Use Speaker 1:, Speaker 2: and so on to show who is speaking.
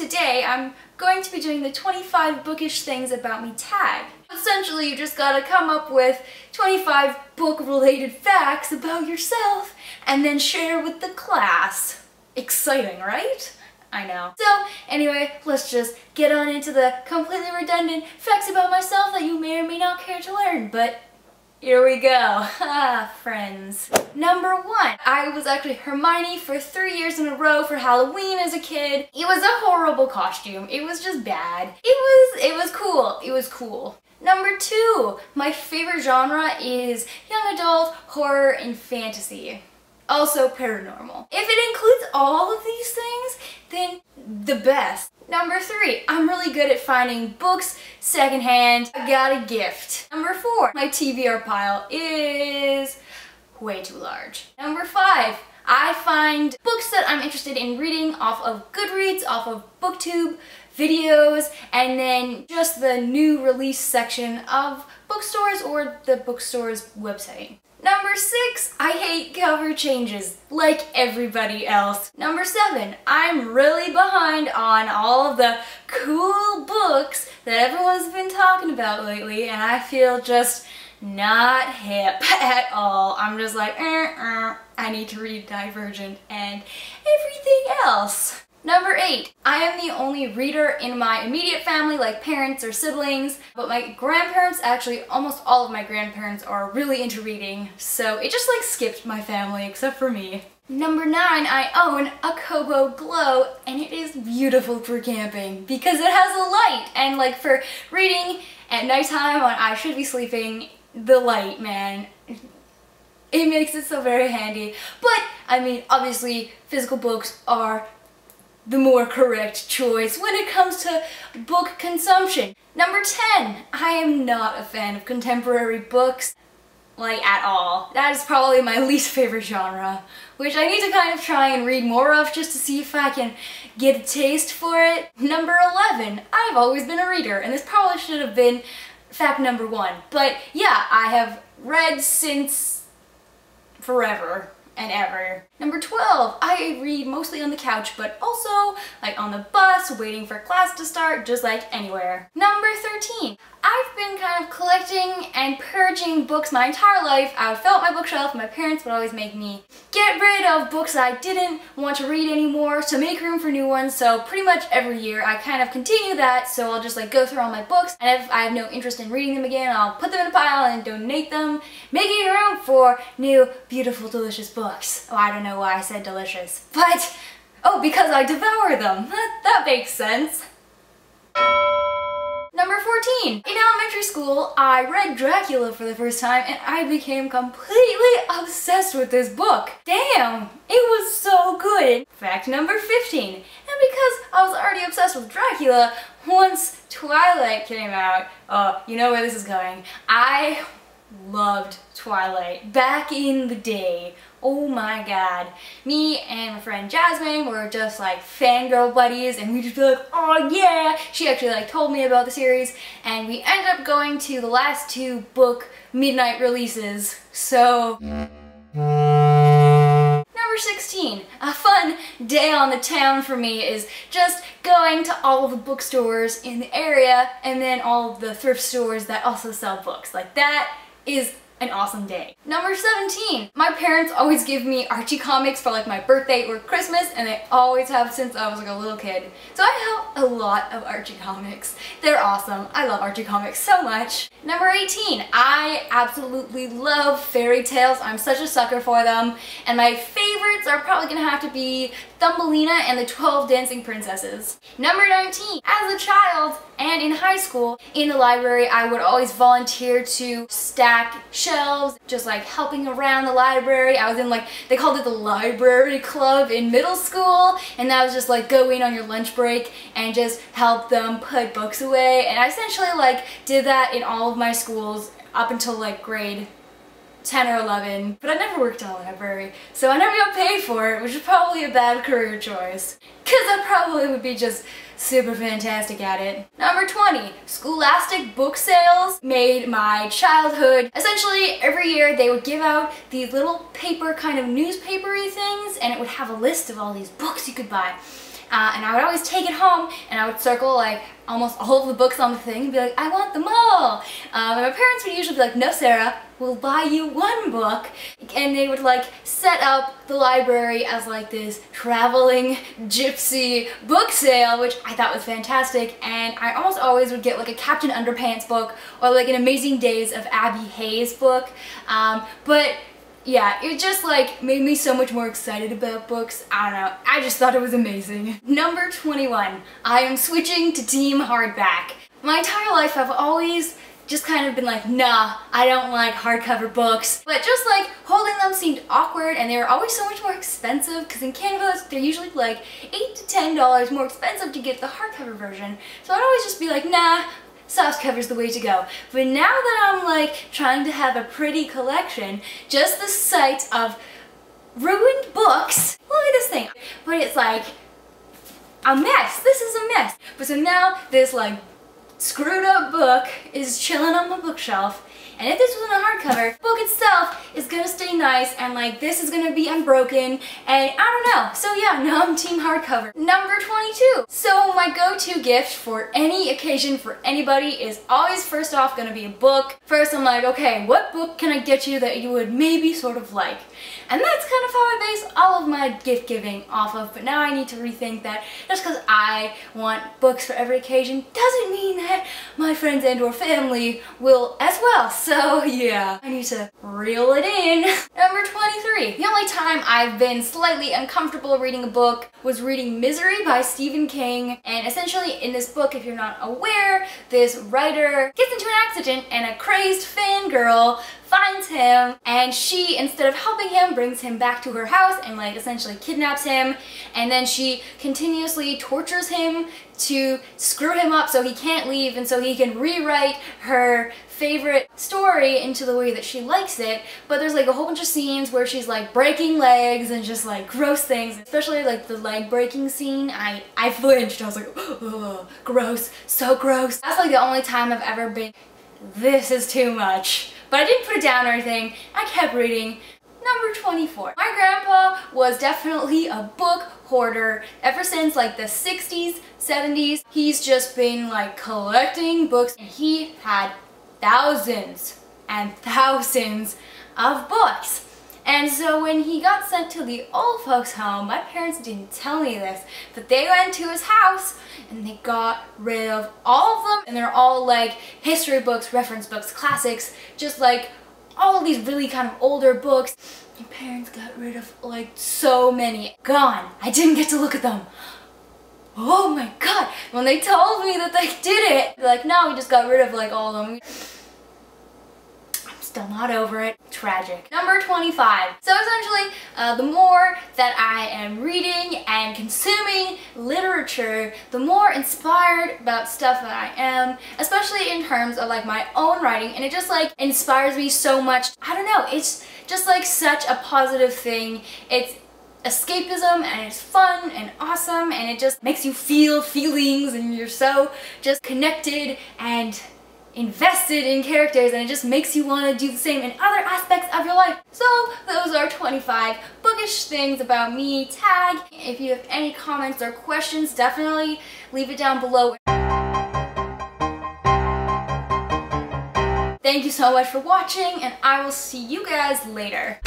Speaker 1: today I'm going to be doing the 25 bookish things about me tag. Essentially, you just gotta come up with 25 book-related facts about yourself and then share with the class. Exciting, right? I know. So, anyway, let's just get on into the completely redundant facts about myself that you may or may not care to learn, but here we go. Ah, friends. Number 1. I was actually Hermione for 3 years in a row for Halloween as a kid. It was a horrible costume. It was just bad. It was cool. It was cool. Number 2. My favorite genre is young adult, horror, and fantasy. Also paranormal. If it includes all of these things, then the best. Number 3, I'm really good at finding books secondhand. I got a gift. Number 4, my TBR pile is way too large. Number 5, I find books that I'm interested in reading off of Goodreads, off of BookTube videos, and then just the new release section of bookstores or the bookstore's website. Number 6, I hate cover changes, like everybody else. Number 7, I'm really behind on all of the cool books that everyone's been talking about lately, and I feel just not hip at all. I'm just like, I need to read Divergent and everything else. Number 8, I am the only reader in my immediate family, like parents or siblings, but my grandparents, actually almost all of my grandparents are really into reading, so it just like skipped my family except for me. Number 9, I own a Kobo Glow, and it is beautiful for camping because it has a light, and like for reading at nighttime when I should be sleeping, the light, man, it makes it so very handy. But I mean, obviously physical books are the more correct choice when it comes to book consumption. Number 10, I am not a fan of contemporary books, like at all. That is probably my least favorite genre, which I need to kind of try and read more of just to see if I can get a taste for it. Number 11, I've always been a reader, and this probably should have been fact number 1, but yeah, I have read since forever and ever. Number 12, I read mostly on the couch, but also like on the bus, waiting for class to start, just like anywhere. Number 13, I've been kind of collecting and purging books my entire life. I would fill up my bookshelf. My parents would always make me get rid of books I didn't want to read anymore to make room for new ones, so pretty much every year I kind of continue that, so I'll just like go through all my books, and if I have no interest in reading them again, I'll put them in a pile and donate them, making room for new, beautiful, delicious books. Oh, I don't know why I said delicious, but oh, because I devour them. That makes sense. Number 14, in elementary school, I read Dracula for the first time and I became completely obsessed with this book. Damn, it was so good. Fact number 15, and because I was already obsessed with Dracula, once Twilight came out, you know where this is going, I loved Twilight back in the day. Oh my god. Me and my friend Jasmine were just like fangirl buddies, and we'd just be like, oh yeah! She actually like told me about the series, and we ended up going to the last 2 book midnight releases, so... Number 16, a fun day on the town for me is just going to all of the bookstores in the area, and then all of the thrift stores that also sell books. Like, that is an awesome day. Number 17, my parents always give me Archie comics for like my birthday or Christmas, and they always have since I was like a little kid. So I have a lot of Archie comics. They're awesome. I love Archie comics so much. Number 18, I absolutely love fairy tales. I'm such a sucker for them, and my favorites are probably gonna have to be Thumbelina and the 12 Dancing Princesses. Number 19, as a child and in high school, in the library, I would always volunteer to stack shelves, just like helping around the library. I was in like, they called it the library club in middle school, and that was just like go in on your lunch break and just help them put books away, and I essentially like did that in all of my schools up until like grade 10 or 11, but I never worked in a library, so I never got paid for it, which is probably a bad career choice, because I probably would be just super fantastic at it. Number 20, Scholastic book sales made my childhood. Essentially, every year they would give out these little paper kind of newspapery things, and it would have a list of all these books you could buy. and I would always take it home and I would circle like almost all of the books on the thing and be like, I want them all. And my parents would usually be like, no Sarah, we'll buy you one book. And they would like set up the library as like this traveling gypsy book sale, which I thought was fantastic. And I almost always would get like a Captain Underpants book or like an Amazing Days of Abby Hayes book. But yeah, it just like made me so much more excited about books. I don't know, I just thought it was amazing. Number 21, I am switching to Team Hardback. My entire life I've always just kind of been like, nah, I don't like hardcover books. But just like holding them seemed awkward, and they were always so much more expensive because in Canada they're usually like $8 to $10 more expensive to get the hardcover version. So I'd always just be like, nah, softcover's the way to go. But now that I'm like trying to have a pretty collection, just the sight of ruined books, look at this thing, but it's like a mess. This is a mess. But so now this like screwed up book is chilling on the bookshelf, and if this wasn't a hardcover, the book itself is gonna stay nice and like this is gonna be unbroken, and I don't know. So yeah, now I'm Team Hardcover. Number 22. So my go-to gift for any occasion for anybody is always first off gonna be a book. First I'm like, okay, what book can I get you that you would maybe sort of like? And that's kind of how I base all of my gift giving off of, but now I need to rethink that just because I want books for every occasion doesn't mean that my friends and or family will as well. So yeah, I need to reel it in. Number 23. The only time I've been slightly uncomfortable reading a book was reading Misery by Stephen King. And essentially in this book, if you're not aware, this writer gets into an accident and a crazed fangirl finds him, and she, instead of helping him, brings him back to her house and like essentially kidnaps him, and then she continuously tortures him to screw him up so he can't leave and so he can rewrite her favorite story into the way that she likes it. But there's like a whole bunch of scenes where she's like breaking legs and just like gross things, especially like the leg breaking scene. I flinched. I was like, oh, gross, so gross. That's like the only time I've ever been, this is too much. But I didn't put it down or anything. I kept reading. Number 24. My grandpa was definitely a book hoarder ever since like the 60s, 70s. He's just been like collecting books, and he had thousands and thousands of books. And so when he got sent to the old folks home, my parents didn't tell me this, but they went to his house and they got rid of all of them, and they're all like history books, reference books, classics, just like all of these really kind of older books. My parents got rid of like so many. Gone. I didn't get to look at them. Oh my god. When they told me that they did it, they're like, no, we just got rid of like all of them. Still not over it. Tragic. Number 25. So essentially, the more that I am reading and consuming literature, the more inspired about stuff that I am, especially in terms of like my own writing, and it just like inspires me so much. I don't know, it's just like such a positive thing. It's escapism and it's fun and awesome, and it just makes you feel feelings, and you're so just connected and invested in characters, and it just makes you want to do the same in other aspects of your life. So those are 25 bookish things about me tag. If you have any comments or questions, definitely leave it down below. Thank you so much for watching, and I will see you guys later.